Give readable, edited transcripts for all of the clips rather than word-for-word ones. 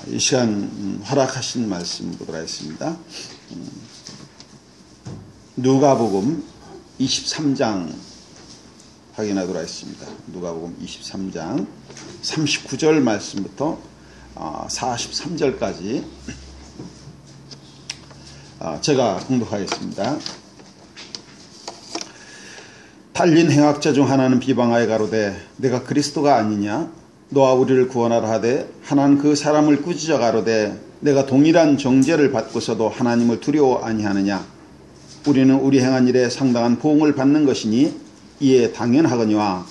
이 시간 허락하신 말씀 보도록 하겠습니다. 누가복음 23장 확인하도록 하겠습니다. 누가복음 23장 39절 말씀부터 43절까지 제가 공독하겠습니다. 달린 행악자 중 하나는 비방하여 가로되 내가 그리스도가 아니냐? 너와 우리를 구원하라 하되 하나는 그 사람을 꾸짖어 가로되 내가 동일한 정죄를 받고서도 하나님을 두려워 아니하느냐? 우리는 우리 행한 일에 상당한 보응을 받는 것이니 이에 당연하거니와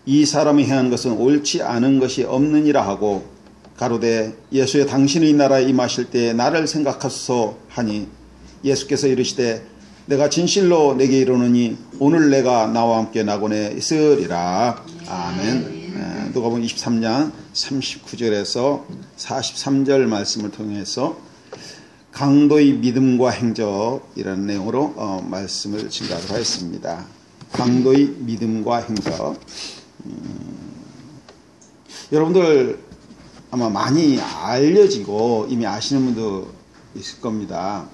이 사람이 행한 것은 옳지 않은 것이 없느니라 하고 가로되 예수의 당신의 나라에 임하실 때에 나를 생각하소서 하니 예수께서 이르시되 내가 진실로 내게 이르노니 오늘 내가 나와 함께 낙원에 있으리라. 아멘. 누가복음 23장 39절에서 43절 말씀을 통해서 강도의 믿음과 행적이라는 내용으로 말씀을 증가하도록 하겠습니다. 강도의 믿음과 행적. 여러분들 아마 많이 알려지고 이미 아시는 분도 있을 겁니다.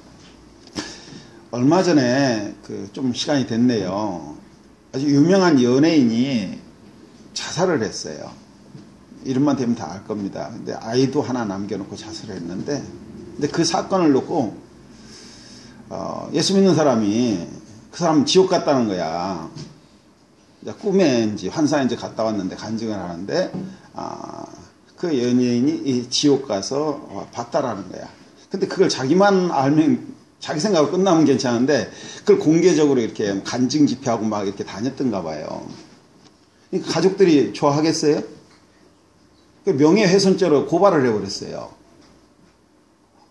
얼마 전에 좀 시간이 됐네요. 아주 유명한 연예인이 자살을 했어요. 이름만 되면 다 알 겁니다. 근데 아이도 하나 남겨놓고 자살을 했는데, 근데 그 사건을 놓고 예수 믿는 사람이 그 사람 지옥 갔다는 거야. 꿈에인지 환상인지 갔다 왔는데 간증을 하는데 그 연예인이 이 지옥 가서 봤다라는 거야. 근데 그걸 자기만 알면 자기 생각으로 끝나면 괜찮은데 그걸 공개적으로 이렇게 간증 집회하고 막 이렇게 다녔던가 봐요. 가족들이 좋아하겠어요? 명예훼손죄로 고발을 해버렸어요.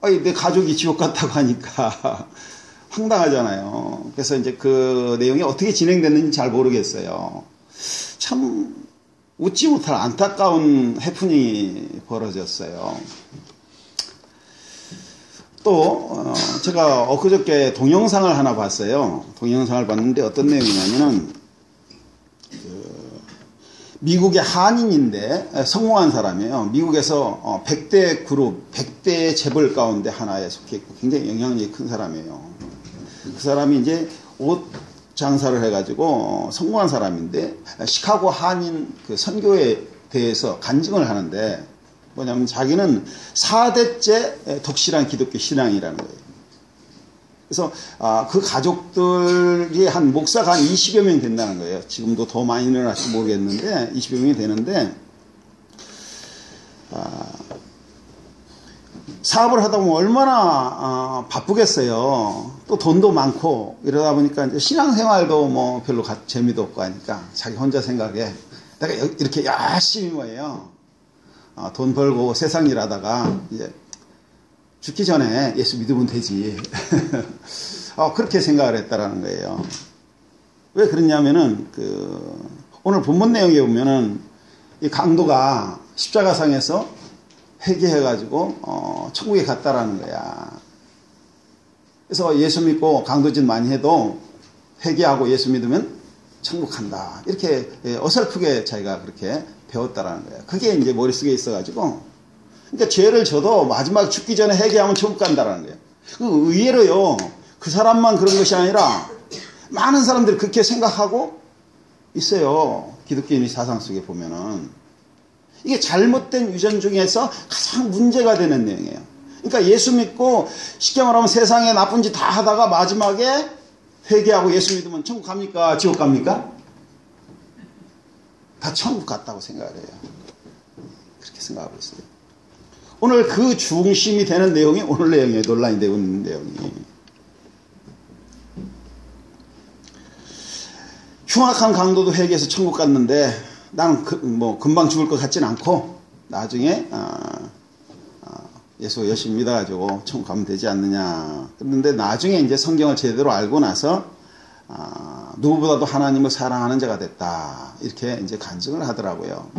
아니, 내 가족이 지옥 갔다고 하니까 황당하잖아요. 그래서 이제 그 내용이 어떻게 진행됐는지 잘 모르겠어요. 참 웃지 못할 안타까운 해프닝이 벌어졌어요. 또 제가 엊그저께 동영상을 하나 봤어요. 동영상을 봤는데 어떤 내용이냐면은 미국의 한인인데 성공한 사람이에요. 미국에서 100대 그룹, 100대 재벌 가운데 하나에 속해 있고 굉장히 영향력이 큰 사람이에요. 그 사람이 이제 옷 장사를 해가지고 성공한 사람인데 시카고 한인 그 선교에 대해서 간증을 하는데 뭐냐면 자기는 4대째 독실한 기독교 신앙이라는 거예요. 그래서 그 가족들이 한 목사가 한 20여 명 된다는 거예요. 지금도 더 많이 늘어날지 모르겠는데 20여 명이 되는데 사업을 하다 보면 얼마나 바쁘겠어요. 또 돈도 많고 이러다 보니까 이제 신앙생활도 뭐 별로 재미도 없고 하니까 자기 혼자 생각에 내가 이렇게 열심히 뭐예요. 돈 벌고 세상 일하다가 이제 죽기 전에 예수 믿으면 되지. 그렇게 생각을 했다라는 거예요. 왜 그러냐면은 오늘 본문 내용에 보면은 이 강도가 십자가상에서 회개해가지고 천국에 갔다라는 거야. 그래서 예수 믿고 강도짓 많이 해도 회개하고 예수 믿으면 천국 간다. 이렇게 어설프게 자기가 그렇게 배웠다라는 거야. 그게 이제 머릿속에 있어가지고. 그러니까 죄를 져도 마지막 죽기 전에 회개하면 천국 간다라는 거예요. 의외로요, 그 사람만 그런 것이 아니라 많은 사람들이 그렇게 생각하고 있어요. 기독교인의 사상 속에 보면은. 이게 잘못된 유전 중에서 가장 문제가 되는 내용이에요. 그러니까 예수 믿고 쉽게 말하면 세상에 나쁜 짓 다 하다가 마지막에 회개하고 예수 믿으면 천국 갑니까? 지옥 갑니까? 다 천국 갔다고 생각을 해요. 그렇게 생각하고 있어요. 오늘 그 중심이 되는 내용이 오늘 내용이에요. 논란이 되고 있는 내용이. 흉악한 강도도 회개해서 천국 갔는데 나는 금방 죽을 것 같진 않고 나중에 예수 열심히 믿어가지고 천국 가면 되지 않느냐. 그런데 나중에 이제 성경을 제대로 알고 나서 누구보다도 하나님을 사랑하는 자가 됐다. 이렇게 이제 간증을 하더라고요.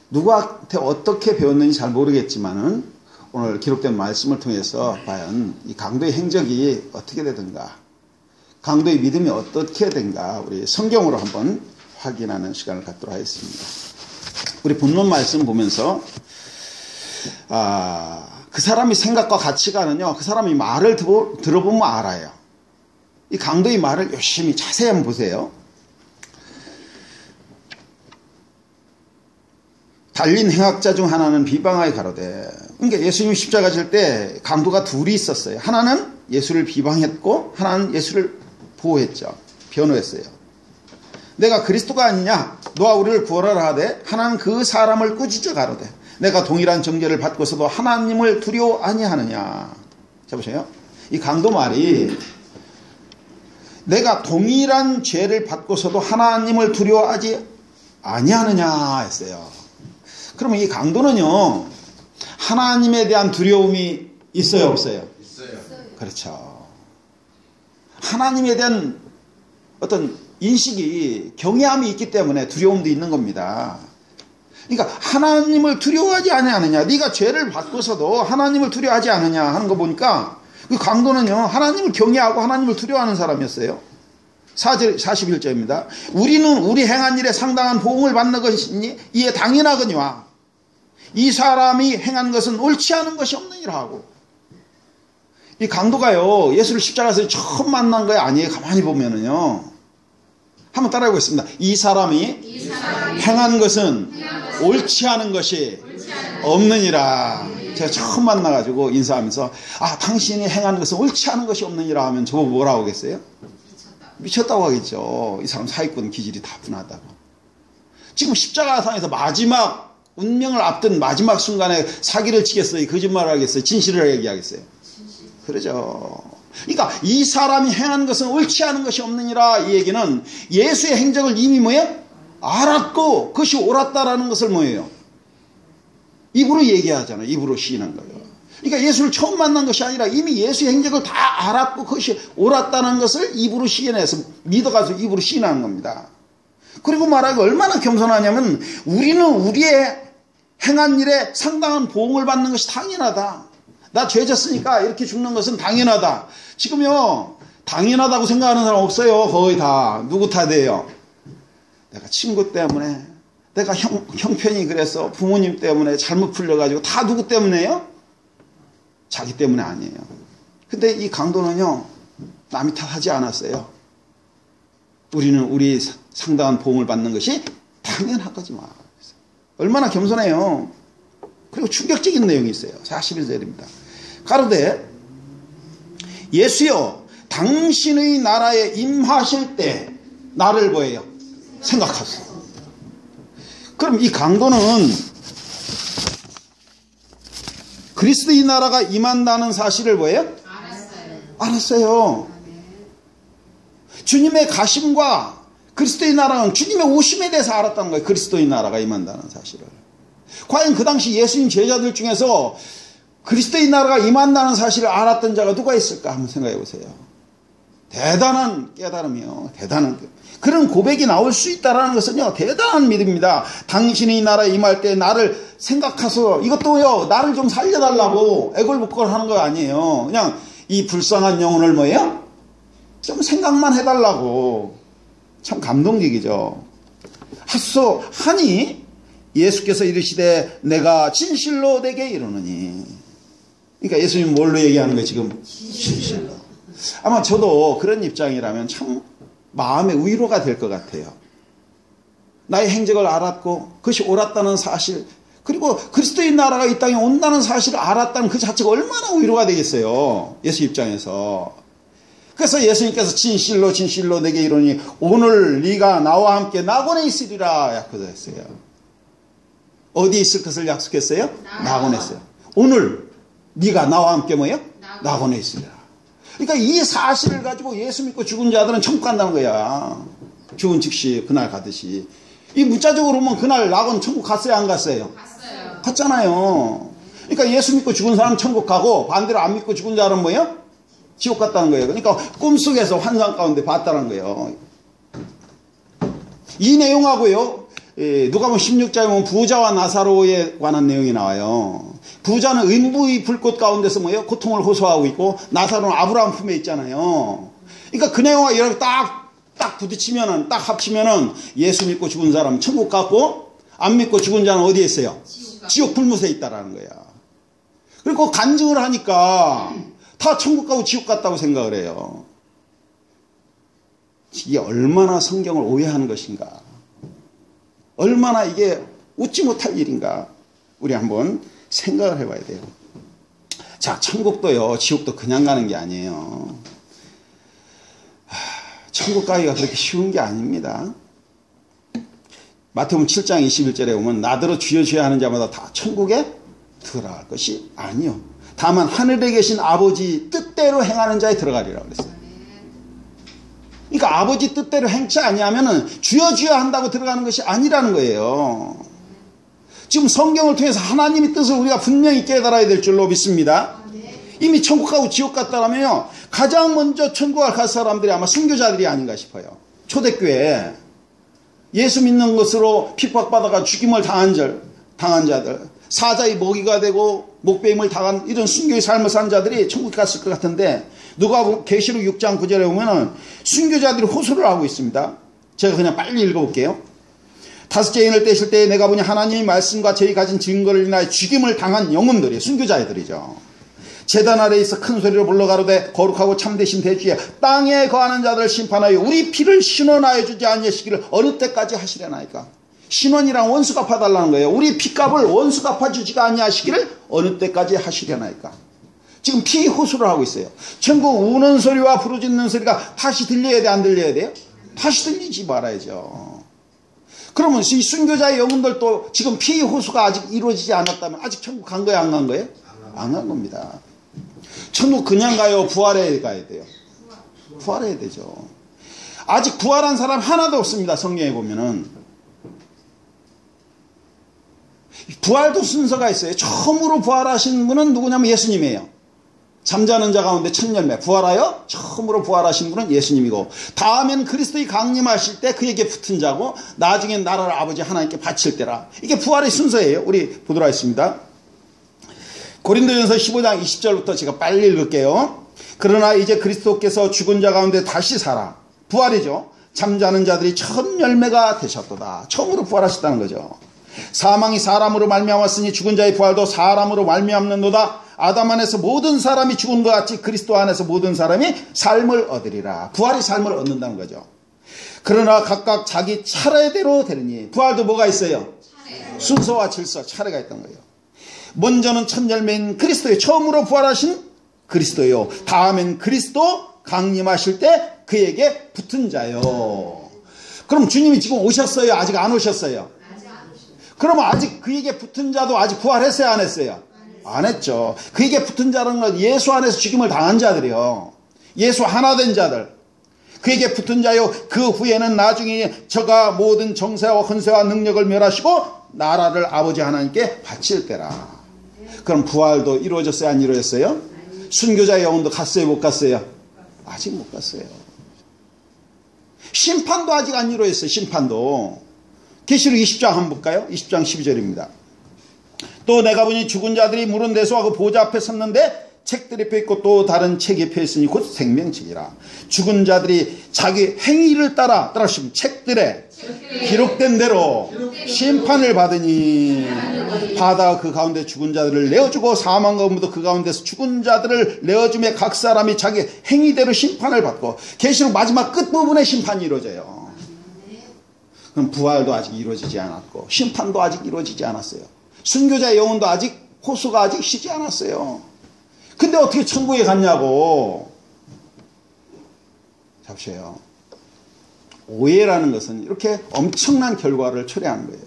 누구한테 어떻게 배웠는지 잘 모르겠지만은 오늘 기록된 말씀을 통해서 과연 이 강도의 행적이 어떻게 되든가, 강도의 믿음이 어떻게 된가 우리 성경으로 한번 확인하는 시간을 갖도록 하겠습니다. 우리 본문 말씀 보면서 그 사람의 생각과 가치관은요, 그 사람이 말을 들어보면 알아요. 이 강도의 말을 열심히 자세히 한번 보세요. 달린 행악자 중 하나는 비방하여 가로되, 그러니까 예수님이 십자가 질 때 강도가 둘이 있었어요. 하나는 예수를 비방했고 하나는 예수를 보호했죠. 변호했어요. 내가 그리스도가 아니냐, 너와 우리를 구원하라 하되 하나는 그 사람을 꾸짖어 가로되, 내가 동일한 정죄를 받고서도 하나님을 두려워 아니하느냐. 자 보세요. 이 강도 말이 내가 동일한 죄를 받고서도 하나님을 두려워하지 아니하느냐 했어요. 그러면 이 강도는요, 하나님에 대한 두려움이 있어요, 없어요? 있어요. 그렇죠. 하나님에 대한 어떤 인식이, 경외함이 있기 때문에 두려움도 있는 겁니다. 그러니까 하나님을 두려워하지 아니하느냐, 네가 죄를 받고서도 하나님을 두려워하지 않느냐 하는 거 보니까 그 강도는요, 하나님을 경외하고 하나님을 두려워하는 사람이었어요. 41절입니다. 우리는 우리 행한 일에 상당한 보응을 받는 것이니 이에 당연하거니와 이 사람이 행한 것은 옳지 않은 것이 없느니라 하고. 이 강도가요, 예수를 십자가에서 처음 만난 거 아니에요. 가만히 보면은요. 한번 따라해 보겠습니다. 이 사람이 행한 것은 옳지 않은 것이 없느니라. 제가 처음 만나가지고 인사하면서, 당신이 행한 것은 옳지 않은 것이 없느니라 하면 저거 뭐라고 하겠어요? 미쳤다고 하겠죠. 이 사람 사기꾼 기질이 다분하다고. 지금 십자가상에서 마지막 운명을 앞둔 마지막 순간에 사기를 치겠어요? 거짓말을 하겠어요? 진실을 얘기하겠어요? 그러죠. 그러니까 이 사람이 행한 것은 옳지 않은 것이 없느니라. 이 얘기는 예수의 행적을 이미 뭐예요? 알았고 그것이 옳았다라는 것을 뭐예요? 입으로 얘기하잖아요. 입으로 시인한 거예요. 그러니까 예수를 처음 만난 것이 아니라 이미 예수의 행적을 다 알았고 그것이 옳았다는 것을 입으로 시인해서 믿어가지고 입으로 시인하는 겁니다. 그리고 말하기 얼마나 겸손하냐면, 우리는 우리의 행한 일에 상당한 보응을 받는 것이 당연하다. 나 죄 졌으니까 이렇게 죽는 것은 당연하다. 지금요, 당연하다고 생각하는 사람 없어요. 거의 다. 누구 탓이에요? 내가 친구 때문에, 내가 형편이 그래서 부모님 때문에 잘못 풀려가지고, 다 누구 때문에요? 자기 때문에 아니에요. 근데 이 강도는요, 남이 탓하지 않았어요. 우리는 우리 상당한 보응을 받는 것이 당연한 거지 마. 얼마나 겸손해요. 그리고 충격적인 내용이 있어요. 41절입니다. 가로되 예수여, 당신의 나라에 임하실 때 나를 뭐예요? 생각하소서. 그럼 이 강도는 그리스도의 나라가 임한다는 사실을 뭐예요? 알았어요. 주님의 가심과 그리스도의 나라는 주님의 오심에 대해서 알았다는 거예요. 그리스도의 나라가 임한다는 사실을. 과연 그 당시 예수님 제자들 중에서 그리스도의 나라가 임한다는 사실을 알았던 자가 누가 있을까 한번 생각해 보세요. 대단한 깨달음이요. 대단한 그런 고백이 나올 수 있다는 것은요, 대단한 믿음입니다. 당신이 나라에 임할 때 나를 생각하소. 이것도요, 나를 좀 살려달라고 애걸복걸 하는 거 아니에요. 그냥 이 불쌍한 영혼을 뭐예요? 좀 생각만 해달라고. 참 감동적이죠. 하소 하니 예수께서 이르시되 내가 진실로 내게 이르노니. 그러니까 예수님 뭘로 얘기하는 거예요 지금? 진실로. 아마 저도 그런 입장이라면 참 마음의 위로가 될 것 같아요. 나의 행적을 알았고 그것이 옳았다는 사실, 그리고 그리스도의 나라가 이 땅에 온다는 사실을 알았다는 그 자체가 얼마나 위로가 되겠어요, 예수 입장에서. 그래서 예수님께서 진실로 진실로 내게 이르노니 오늘 네가 나와 함께 낙원에 있으리라 약속했어요. 어디 있을 것을 약속했어요? 낙원에 있어요. 오늘 네가 나와 함께 뭐예요? 낙원에 있으리라. 그러니까 이 사실을 가지고 예수 믿고 죽은 자들은 천국 간다는 거야. 죽은 즉시 그날 가듯이. 이 문자적으로 보면 그날 낙원 천국 갔어요, 안 갔어요? 갔어요. 갔잖아요. 그러니까 예수 믿고 죽은 사람 천국 가고 반대로 안 믿고 죽은 자는 뭐예요? 지옥 갔다는 거예요. 그러니까 꿈속에서 환상 가운데 봤다는 거예요. 이 내용하고요, 누가복음 16장에 보면 부자와 나사로에 관한 내용이 나와요. 부자는 음부의 불꽃 가운데서 뭐예요? 고통을 호소하고 있고, 나사로는 아브라함 품에 있잖아요. 그러니까 그 내용과 이렇게 딱 부딪히면은, 딱 합치면은 예수 믿고 죽은 사람은 천국 갔고, 안 믿고 죽은 자는 어디에 있어요? 지옥 불못에 있다라는 거야. 그리고 간증을 하니까 다 천국 가고 지옥 갔다고 생각을 해요. 이게 얼마나 성경을 오해하는 것인가. 얼마나 이게 웃지 못할 일인가. 우리 한번 생각을 해봐야 돼요. 자, 천국도요, 지옥도 그냥 가는 게 아니에요. 천국 가기가 그렇게 쉬운 게 아닙니다. 마태복음 7장 21절에 보면 나더러 주여 주여 하는 자마다 다 천국에 들어갈 것이 아니요. 다만 하늘에 계신 아버지 뜻대로 행하는 자에 들어가리라고 그랬어요. 그러니까 아버지 뜻대로 행치 아니하면은 주여 주여 한다고 들어가는 것이 아니라는 거예요. 지금 성경을 통해서 하나님의 뜻을 우리가 분명히 깨달아야 될 줄로 믿습니다. 이미 천국 가고 지옥 갔다라면요, 가장 먼저 천국 갈 사람들이 아마 순교자들이 아닌가 싶어요. 초대교회 예수 믿는 것으로 핍박받아가 죽임을 당한 자들, 사자의 먹이가 되고 목배임을 당한 이런 순교의 삶을 산 자들이 천국 갔을 것 같은데, 누가 계시록 6장 9절에 보면은 순교자들이 호소를 하고 있습니다. 제가 그냥 빨리 읽어볼게요. 다섯째 인을 떼실 때 내가 보니 하나님의 말씀과 저희 가진 증거를 인하여 죽임을 당한 영혼들이 순교자들이죠. 제단 아래에 있어 큰 소리로 불러가로되 거룩하고 참되신 대주에 땅에 거하는 자들을 심판하여 우리 피를 신원하여 주지 아니하시기를 어느 때까지 하시려나이까. 신원이랑 원수 갚아달라는 거예요. 우리 피값을 원수 갚아주지가 아니하시기를 어느 때까지 하시려나이까. 지금 피 호소를 하고 있어요. 천국 우는 소리와 부르짖는 소리가 다시 들려야 돼, 안 들려야 돼요? 다시 들리지 말아야죠. 그러면 이 순교자의 영혼들도 지금 피 호소가 아직 이루어지지 않았다면 아직 천국 간 거예요, 안 간 거예요? 안 간 겁니다. 천국 그냥 가요, 부활해 가야 돼요? 부활해야 되죠. 아직 부활한 사람 하나도 없습니다. 성경에 보면은 부활도 순서가 있어요. 처음으로 부활하신 분은 누구냐면 예수님이에요. 잠자는 자 가운데 첫 열매, 부활하여 처음으로 부활하신 분은 예수님이고, 다음엔 그리스도의 강림하실 때 그에게 붙은 자고, 나중엔 나라를 아버지 하나님께 바칠 때라. 이게 부활의 순서예요. 우리 보도록 하겠습니다. 고린도전서 15장 20절부터 제가 빨리 읽을게요. 그러나 이제 그리스도께서 죽은 자 가운데 다시 살아. 부활이죠. 잠자는 자들이 첫 열매가 되셨도다. 처음으로 부활하셨다는 거죠. 사망이 사람으로 말미암았으니 죽은 자의 부활도 사람으로 말미암는도다. 아담 안에서 모든 사람이 죽은 것 같이 그리스도 안에서 모든 사람이 삶을 얻으리라. 부활이 삶을 얻는다는 거죠. 그러나 각각 자기 차례대로 되느니, 부활도 뭐가 있어요? 순서와 질서, 차례가 있던 거예요. 먼저는 첫 열매인 그리스도요, 처음으로 부활하신 그리스도요, 다음엔 그리스도 강림하실 때 그에게 붙은 자요. 그럼 주님이 지금 오셨어요? 아직 안 오셨어요? 그러면 아직 그에게 붙은 자도 아직 부활했어요? 안 했어요? 안 했죠. 그에게 붙은 자는 건 예수 안에서 죽임을 당한 자들이요, 예수 하나 된 자들, 그에게 붙은 자요, 그 후에는 나중에 저가 모든 정세와 헌세와 능력을 멸하시고 나라를 아버지 하나님께 바칠 때라. 그럼 부활도 이루어졌어요? 안 이루어졌어요? 순교자의 영혼도 갔어요? 못 갔어요? 아직 못 갔어요. 심판도 아직 안 이루어졌어요. 심판도. 계시록 20장 한번 볼까요? 20장 12절입니다. 또 내가 보니 죽은 자들이 물은 데서와 그 보좌 앞에 섰는데 책들이 펴있고 또 다른 책이 펴있으니 곧 생명책이라. 죽은 자들이 자기 행위를 따라하시면 책들에 기록된 대로 심판을 받으니 바다가 그 가운데 죽은 자들을 내어주고 사망과 음부도 그 가운데서 죽은 자들을 내어주며 각 사람이 자기 행위대로 심판을 받고. 계시록 마지막 끝부분에 심판이 이루어져요. 그럼 부활도 아직 이루어지지 않았고 심판도 아직 이루어지지 않았어요. 순교자의 영혼도 아직 호수가 아직 쉬지 않았어요. 근데 어떻게 천국에 갔냐고. 잡으세요. 오해라는 것은 이렇게 엄청난 결과를 초래하는 거예요.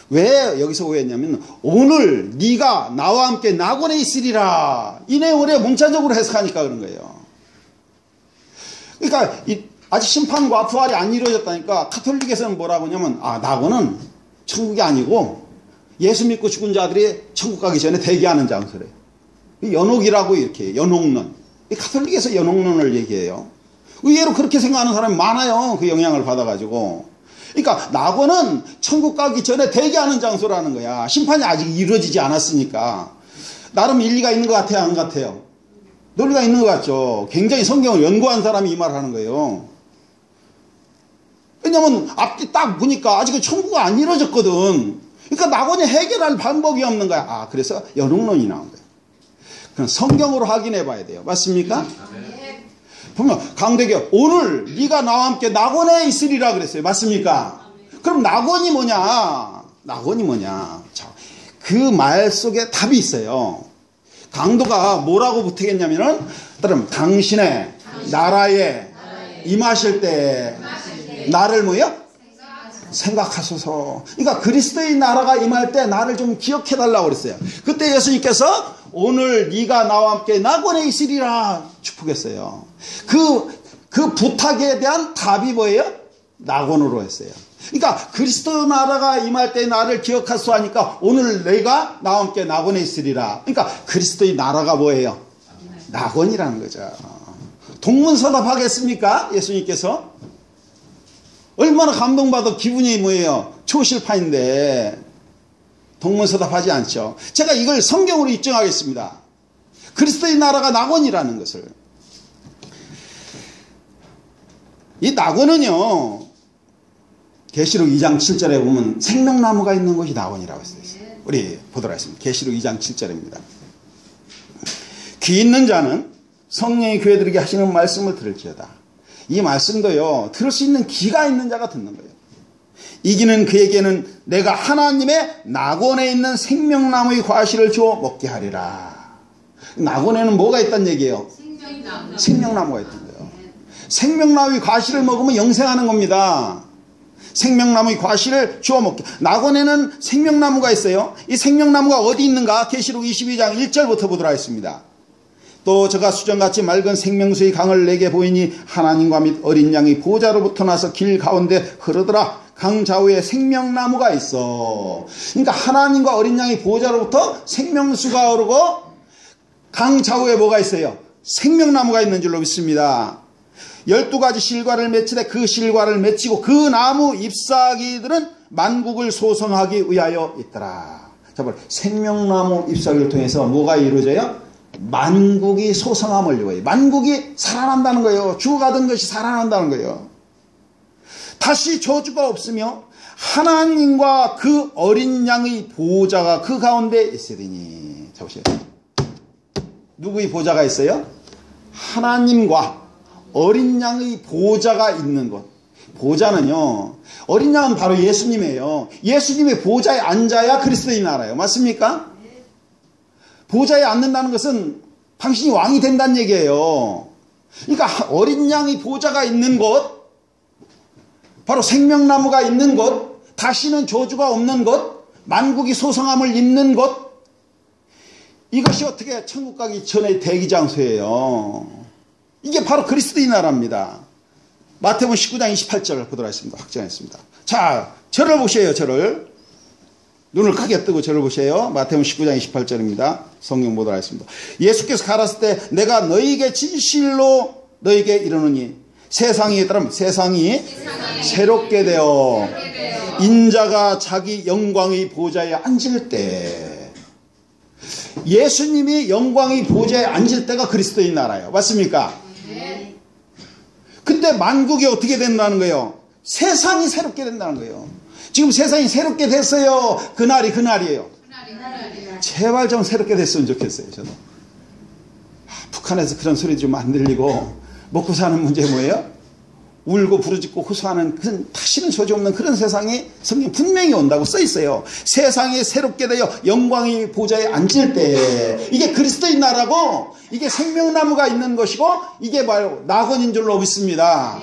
왜 여기서 오해했냐면, 오늘 네가 나와 함께 낙원에 있으리라, 이 내용을 문자적으로 해석하니까 그런 거예요. 그러니까 아직 심판과 부활이 안 이루어졌다니까 가톨릭에서는 뭐라고 하냐면, 낙원은 천국이 아니고 예수 믿고 죽은 자들이 천국 가기 전에 대기하는 장소래요. 연옥이라고 이렇게, 연옥론. 가톨릭에서 연옥론을 얘기해요. 의외로 그렇게 생각하는 사람이 많아요. 그 영향을 받아가지고. 그러니까 낙원은 천국 가기 전에 대기하는 장소라는 거야. 심판이 아직 이루어지지 않았으니까. 나름 일리가 있는 것 같아요, 안 같아요? 논리가 있는 것 같죠. 굉장히 성경을 연구한 사람이 이 말을 하는 거예요. 왜냐면 앞뒤 딱 보니까 아직 천국이 안 이루어졌거든. 그러니까 낙원이 해결할 방법이 없는 거야. 그래서 연옥론이 나온 거예요. 그럼 성경으로 확인해 봐야 돼요. 맞습니까? 보면 강대교 오늘 네가 나와 함께 낙원에 있으리라 그랬어요. 맞습니까? 그럼 낙원이 뭐냐? 낙원이 뭐냐? 자, 그 말 속에 답이 있어요. 강도가 뭐라고 부탁했냐면은 당신의 나라에 임하실 때 나를 뭐요? 생각하소서. 그러니까 그리스도의 나라가 임할 때 나를 좀 기억해달라고 그랬어요. 그때 예수님께서 오늘 네가 나와 함께 낙원에 있으리라 축복했어요. 그 부탁에 대한 답이 뭐예요? 낙원으로 했어요. 그러니까 그리스도 나라가 임할 때 나를 기억하소서 하니까 오늘 내가 나와 함께 낙원에 있으리라. 그러니까 그리스도의 나라가 뭐예요? 낙원이라는 거죠. 동문서답하겠습니까? 예수님께서 얼마나 감동받아 기분이 뭐예요? 초실파인데 동문서답하지 않죠. 제가 이걸 성경으로 입증하겠습니다. 그리스도의 나라가 낙원이라는 것을. 이 낙원은요, 계시록 2장 7절에 보면 생명나무가 있는 곳이 낙원이라고 했어요. 우리 보도록 하겠습니다. 계시록 2장 7절입니다. 귀 있는 자는 성령이 교회들에게 하시는 말씀을 들을지어다. 이 말씀도요, 들을 수 있는 귀가 있는 자가 듣는 거예요. 이기는 그에게는 내가 하나님의 낙원에 있는 생명나무의 과실을 주어 먹게 하리라. 낙원에는 뭐가 있다는 얘기예요? 생명나무가 있다는 거예요. 생명나무의 과실을 먹으면 영생하는 겁니다. 생명나무의 과실을 주워 먹게. 낙원에는 생명나무가 있어요. 이 생명나무가 어디 있는가? 계시록 22장 1절부터 보도록 하겠습니다. 또 저가 수정같이 맑은 생명수의 강을 내게 보이니 하나님과 및 어린 양이 보좌로부터 나서 길 가운데 흐르더라. 강 좌우에 생명나무가 있어. 그러니까 하나님과 어린 양이 보좌로부터 생명수가 흐르고 강 좌우에 뭐가 있어요? 생명나무가 있는 줄로 믿습니다. 12가지 실과를 맺히되 그 실과를 맺히고 그 나무 잎사귀들은 만국을 소성하기 위하여 있더라. 자, 생명나무 잎사귀를 통해서 뭐가 이루어져요? 만국이 소성함을 위하여. 만국이 살아난다는 거예요. 죽어가던 것이 살아난다는 거예요. 다시 저주가 없으며 하나님과 그 어린 양의 보좌가 그 가운데 있으리니. 자, 보세요. 누구의 보좌가 있어요? 하나님과 어린 양의 보좌가 있는 것. 보좌는요, 어린 양은 바로 예수님이에요. 예수님의 보좌에 앉아야 그리스도인이 나라요. 맞습니까? 보좌에 앉는다는 것은 당신이 왕이 된다는 얘기예요. 그러니까 어린 양의 보좌가 있는 곳, 바로 생명나무가 있는 곳, 다시는 저주가 없는 곳, 만국이 소성함을 입는 곳, 이것이 어떻게 천국 가기 전의 대기장소예요. 이게 바로 그리스도의 나라입니다. 마태복음 19장 28절 보도록 하겠습니다. 확정했습니다. 자, 저를 보세요. 저를. 눈을 크게 뜨고 저를 보세요. 마태복음 19장 28절입니다. 성경 보도록 하겠습니다. 예수께서 가라사대 때 내가 너희에게 진실로 너희에게 이르노니 세상이 새롭게 되어 인자가 자기 영광의 보좌에 앉을 때, 예수님이 영광의 보좌에 앉을 때가 그리스도의 나라예요. 맞습니까? 근데 만국이 어떻게 된다는 거예요? 세상이 새롭게 된다는 거예요. 지금 세상이 새롭게 됐어요. 그날이에요. 제발 좀 새롭게 됐으면 좋겠어요. 저도. 북한에서 그런 소리 좀 안 들리고 먹고 사는 문제 뭐예요? 울고 부르짖고 호소하는 그런 다시는 소지 없는 그런 세상이 성경 분명히 온다고 써 있어요. 세상이 새롭게 되어 영광의 보좌에 앉을 때, 이게 그리스도의 나라고, 이게 생명나무가 있는 것이고, 이게 바로 낙원인 줄로 믿습니다.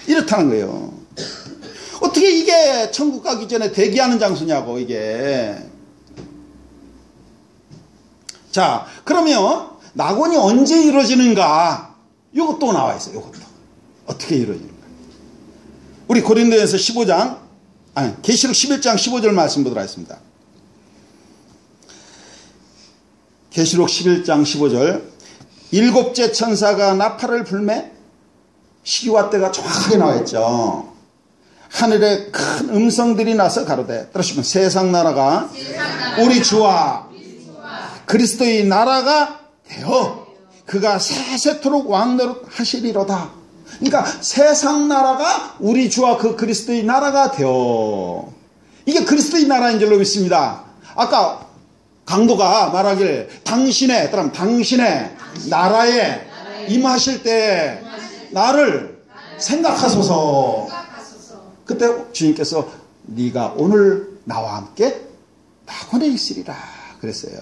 이렇다는 거예요. 어떻게 이게 천국 가기 전에 대기하는 장소냐고, 이게. 자, 그러면 낙원이 언제 이루어지는가? 이것도 나와 있어요. 이것도. 어떻게 이루어지는가? 우리 고린도전서 15장, 계시록 11장 15절 말씀 보도록 하겠습니다. 계시록 11장 15절. 일곱째 천사가 나팔을 불매, 시기와 때가 정확하게 나와 있죠. 하늘에 큰 음성들이 나서 가로되, 들으시면 세상 나라가 우리 주와 그리스도의 나라가 되어 그가 세세토록 왕노릇 하시리로다. 그러니까 세상 나라가 우리 주와 그 그리스도의 나라가 되어, 이게 그리스도의 나라인 줄로 믿습니다. 아까 강도가 말하길 당신의 나라에 임하실 때 나를 생각하소서. 그때 주님께서 네가 오늘 나와 함께 낙원에 있으리라 그랬어요.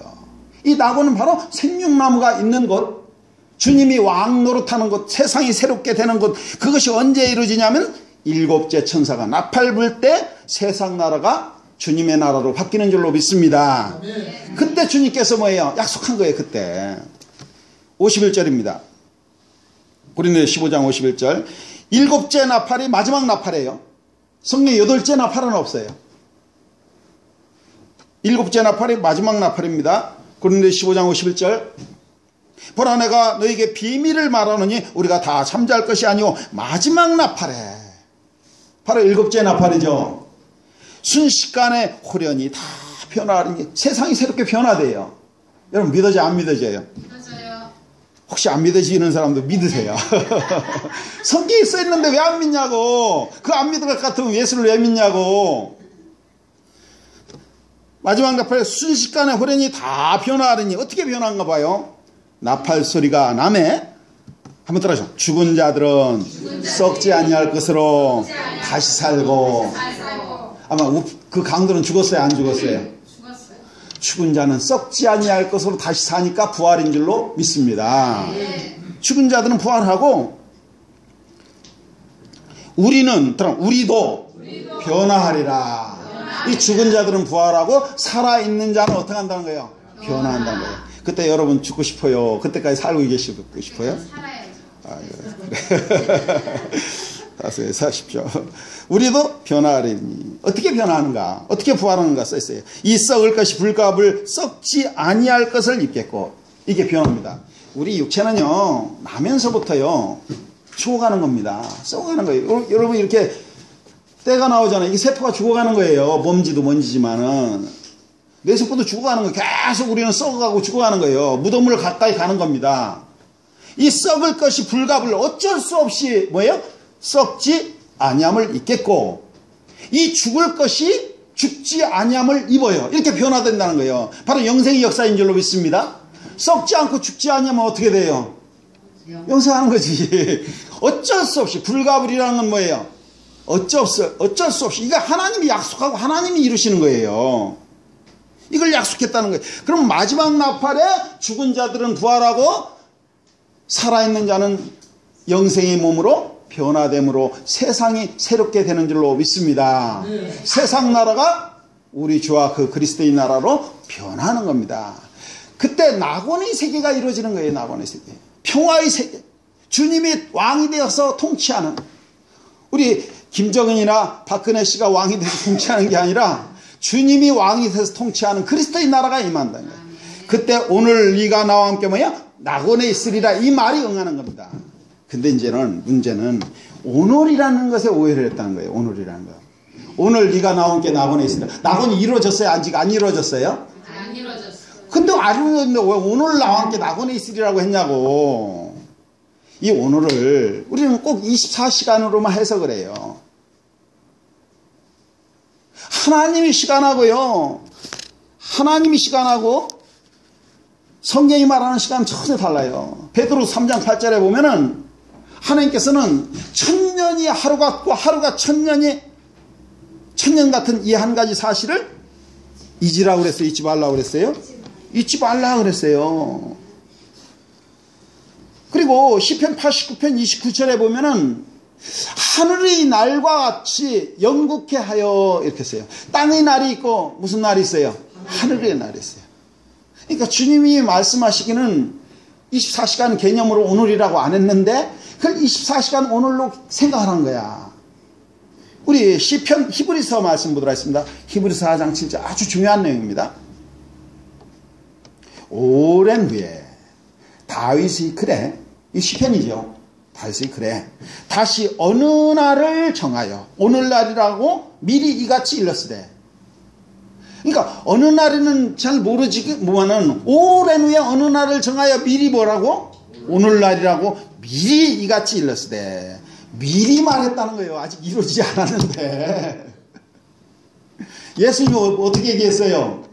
이 낙원은 바로 생명나무가 있는 곳, 주님이 왕 노릇하는 곳, 세상이 새롭게 되는 곳. 그것이 언제 이루어지냐면 일곱째 천사가 나팔 불 때 세상 나라가 주님의 나라로 바뀌는 줄로 믿습니다. 그때 주님께서 뭐예요? 약속한 거예요. 그때 51절입니다. 고린도서 15장 51절. 일곱째 나팔이 마지막 나팔이에요. 성경에 여덟째 나팔은 없어요. 일곱째 나팔이 마지막 나팔입니다. 고린도서 15장 51절. 보라 내가 너에게 비밀을 말하노니 우리가 다 잠잘 것이 아니오 마지막 나팔에, 바로 일곱째 나팔이죠. 순식간에 호련히 다 변화하니 세상이 새롭게 변화돼요. 여러분 믿어져요? 안 믿어져요? 맞아요. 혹시 안 믿어지는 사람도 믿으세요? 성경에 써있는데 왜 안 믿냐고. 그 안 믿을 것 같으면 예수를 왜 믿냐고. 마지막 나팔에 순식간에 호련히 다 변화하더니 어떻게 변화한가 봐요. 나팔 소리가 남에, 한번 따라하죠. 죽은 자들은 썩지 아니할 것으로 다시 살고. 아마 그 강도는 죽었어요? 안 죽었어요? 죽었어요. 죽은 자는 썩지 아니할 것으로 다시 사니까 부활인 줄로 믿습니다. 죽은 자들은 부활하고 우리도 변화하리라. 이 죽은 자들은 부활하고 살아있는 자는 어떻게 한다는 거예요? 변화한다는 거예요. 그때 여러분 죽고 싶어요? 그때까지 살고 계시고 싶어요? 살아야죠. 사십시오. 우리도 변화하리니. 어떻게 변화하는가? 어떻게 부활하는가 써있어요. 이 썩을 것이 불갑을 썩지 아니할 것을 입겠고. 이게 변화입니다. 우리 육체는요, 나면서부터요 죽어가는 겁니다. 썩어가는 거예요. 여러분 이렇게 때가 나오잖아요. 이게 세포가 죽어가는 거예요. 먼지도 먼지지만은 뇌세포도 죽어가는 거예요. 계속 우리는 썩어가고 죽어가는 거예요. 무덤을 가까이 가는 겁니다. 이 썩을 것이 불갑을 어쩔 수 없이 뭐예요? 썩지 아니함을 입겠고, 이 죽을 것이 죽지 아니함을 입어요. 이렇게 변화된다는 거예요. 바로 영생의 역사인 줄로 믿습니다. 썩지 않고 죽지 아니하면 어떻게 돼요? 영생하는 거지. 어쩔 수 없이. 불가불이라는 건 뭐예요? 어쩔 수 없이. 이거 하나님이 약속하고 하나님이 이루시는 거예요. 이걸 약속했다는 거예요. 그럼 마지막 나팔에 죽은 자들은 부활하고 살아있는 자는 영생의 몸으로 변화됨으로 세상이 새롭게 되는 줄로 믿습니다. 세상 나라가 우리 주와 그 그리스도의 나라로 변하는 겁니다. 그때 낙원의 세계가 이루어지는 거예요. 낙원의 세계. 평화의 세계. 주님이 왕이 되어서 통치하는, 우리 김정은이나 박근혜 씨가 왕이 돼서 통치하는 게 아니라 주님이 왕이 돼서 통치하는 그리스도의 나라가 임한다는 거예요. 그때 오늘 네가 나와 함께 뭐야? 낙원에 있으리라, 이 말이 응하는 겁니다. 근데 이제는 문제는 오늘이라는 것에 오해를 했다는 거예요. 오늘이라는 거. 오늘 네가 나와 함께 낙원에 있으리라. 낙원이 이루어졌어요? 아직 안 이루어졌어요? 안 이루어졌어요. 근데 안 이루어졌는데 왜 오늘 나와 함께 낙원에 있으리라고 했냐고. 이 오늘을 우리는 꼭 24시간으로만 해석을 해요. 하나님이 시간하고요, 하나님이 시간하고 성경이 말하는 시간은 전혀 달라요. 베드로서 3장 8절에 보면은 하나님께서는 천년이 하루 같고 하루가 천년이 천년 같은 이 한 가지 사실을 잊으라고 그랬어요? 잊지 말라고 그랬어요? 잊지 말라고 그랬어요. 그리고 시편 89편 29절에 보면은 하늘의 날과 같이 영국케 하여 이렇게 써요. 땅의 날이 있고 무슨 날이 있어요? 하늘의 날이 있어요. 그러니까 주님이 말씀하시기는 24시간 개념으로 오늘이라고 안 했는데 그걸 24시간 오늘로 생각하는 거야. 우리 시편 히브리서 말씀 보도록 하겠습니다. 히브리서 4장 7절 아주 중요한 내용입니다. 오랜 후에 다윗이 그래, 이 시편이죠. 다윗이 그래 다시 어느 날을 정하여 오늘날이라고 미리 이같이 일렀으되. 그러니까 어느 날에는 잘 모르지만은 오랜 후에 어느 날을 정하여 미리 뭐라고? 오늘날이라고 미리 이같이 일렀으되. 미리 말했다는 거예요. 아직 이루어지지 않았는데. 예수님이 어떻게 얘기했어요?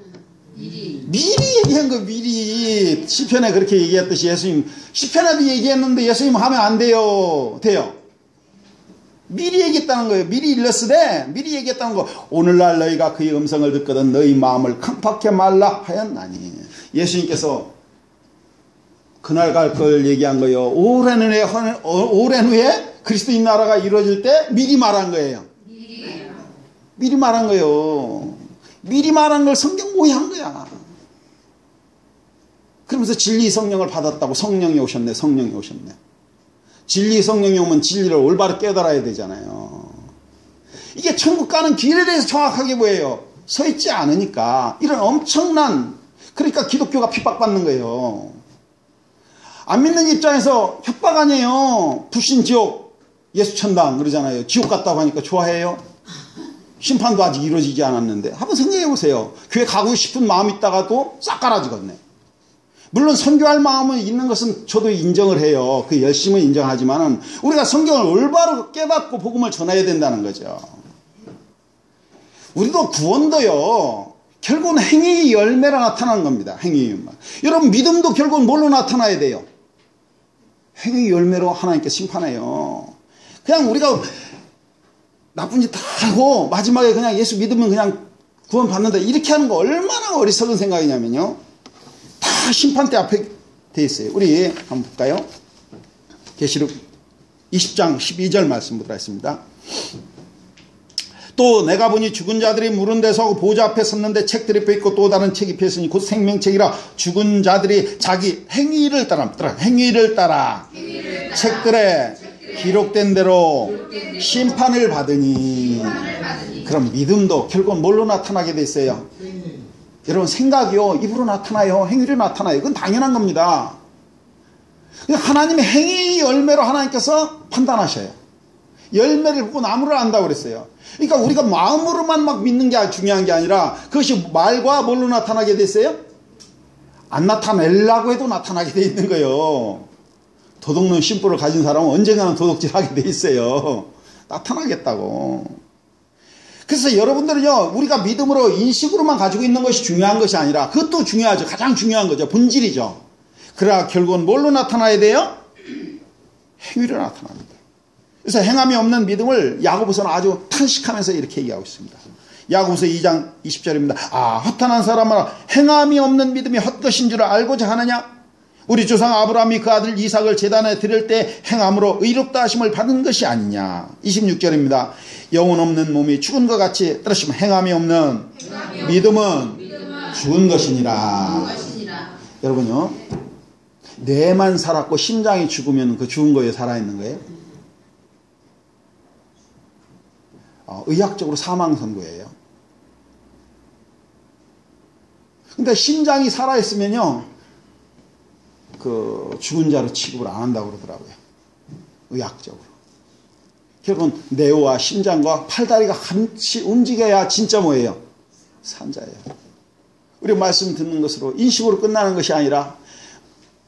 미리 얘기한 거, 미리. 시편에 그렇게 얘기했듯이 예수님, 시편에도 얘기했는데 예수님 하면 안 돼요. 돼요. 미리 얘기했다는 거예요. 미리 일렀으되, 미리 얘기했다는 거. 오늘날 너희가 그의 음성을 듣거든 너희 마음을 강팍해 말라 하였나니. 예수님께서 그날 갈 걸 얘기한 거예요. 오랜 후에 그리스도인 나라가 이루어질 때 미리 말한 거예요. 미리 말한 거예요. 미리 말한 걸 성경 오해한 거야. 그러면서 진리 성령을 받았다고 성령이 오셨네. 성령이 오셨네. 진리 성령이 오면 진리를 올바로 깨달아야 되잖아요. 이게 천국 가는 길에 대해서 정확하게 뭐예요? 서 있지 않으니까 이런 엄청난, 그러니까 기독교가 핍박받는 거예요. 안 믿는 입장에서 협박 아니에요. 불신지옥, 예수천당 그러잖아요. 지옥 갔다고 하니까 좋아해요? 심판도 아직 이루어지지 않았는데. 한번 생각해 보세요. 교회 가고 싶은 마음이 있다가도 싹 갈아지겠네. 물론 선교할 마음은 있는 것은 저도 인정을 해요. 그 열심은 인정하지만은 우리가 성경을 올바로 깨닫고 복음을 전해야 된다는 거죠. 우리도 구원도요, 결국은 행위의 열매로 나타나는 겁니다. 행위의 열매. 여러분, 믿음도 결국은 뭘로 나타나야 돼요? 행위의 열매로 하나님께 심판해요. 그냥 우리가 나쁜 짓 다 하고 마지막에 그냥 예수 믿으면 그냥 구원 받는다, 이렇게 하는 거 얼마나 어리석은 생각이냐면요, 다 심판대 앞에 돼 있어요. 우리 한번 볼까요? 계시록 20장 12절 말씀 보도록 하겠습니다. 또 내가 보니 죽은 자들이 무른 데서 하고 보좌 앞에 섰는데 책들이 펴있고 또 다른 책이 펴있으니 곧 생명책이라. 죽은 자들이 자기 행위를 따라 책들에 기록된 대로 심판을 받으니. 그럼 믿음도 결국은 뭘로 나타나게 돼 있어요? 여러분, 생각이요, 입으로 나타나요, 행위로 나타나요. 그건 당연한 겁니다. 하나님의 행위 열매로 하나님께서 판단하셔요. 열매를 보고 나무를 안다고 그랬어요. 그러니까 우리가 마음으로만 막 믿는 게 중요한 게 아니라 그것이 말과 뭘로 나타나게 됐어요? 안 나타내려고 해도 나타나게 돼 있는 거예요. 도둑놈 심보를 가진 사람은 언젠가는 도둑질 하게 돼 있어요. 나타나겠다고. 그래서 여러분들은요, 우리가 믿음으로 인식으로만 가지고 있는 것이 중요한 것이 아니라, 그것도 중요하죠. 가장 중요한 거죠. 본질이죠. 그러나 결국은 뭘로 나타나야 돼요? 행위로 나타납니다. 그래서 행함이 없는 믿음을 야고보서는 아주 탄식하면서 이렇게 얘기하고 있습니다. 야고보서 2장 20절입니다. 아, 허탄한 사람아, 행함이 없는 믿음이 헛것인 줄 알고자 하느냐? 우리 조상 아브라함이 그 아들 이삭을 제단에 드릴 때 행함으로 의롭다 하심을 받은 것이 아니냐. 26절입니다. 영혼 없는 몸이 죽은 것 같이 떨어지면 행함이 없는 믿음은 죽은 것이니라. 여러분요, 뇌만 살았고 심장이 죽으면 그 죽은 거에 살아있는 거예요? 의학적으로 사망 선고예요. 근데 심장이 살아있으면요, 그 죽은 자로 취급을 안 한다고 그러더라고요. 의학적으로. 결국은 뇌와 심장과 팔다리가 같이 움직여야 진짜 뭐예요? 산자예요. 우리 말씀 듣는 것으로 인식으로 끝나는 것이 아니라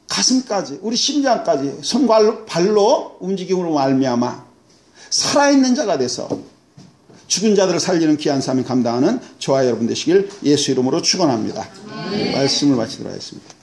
가슴까지, 우리 심장까지 손과 발로 움직임으로 말미암아 살아있는 자가 돼서 죽은 자들을 살리는 귀한 삶을 감당하는 저와 여러분 되시길 예수 이름으로 축원합니다. 말씀을 마치도록 하겠습니다.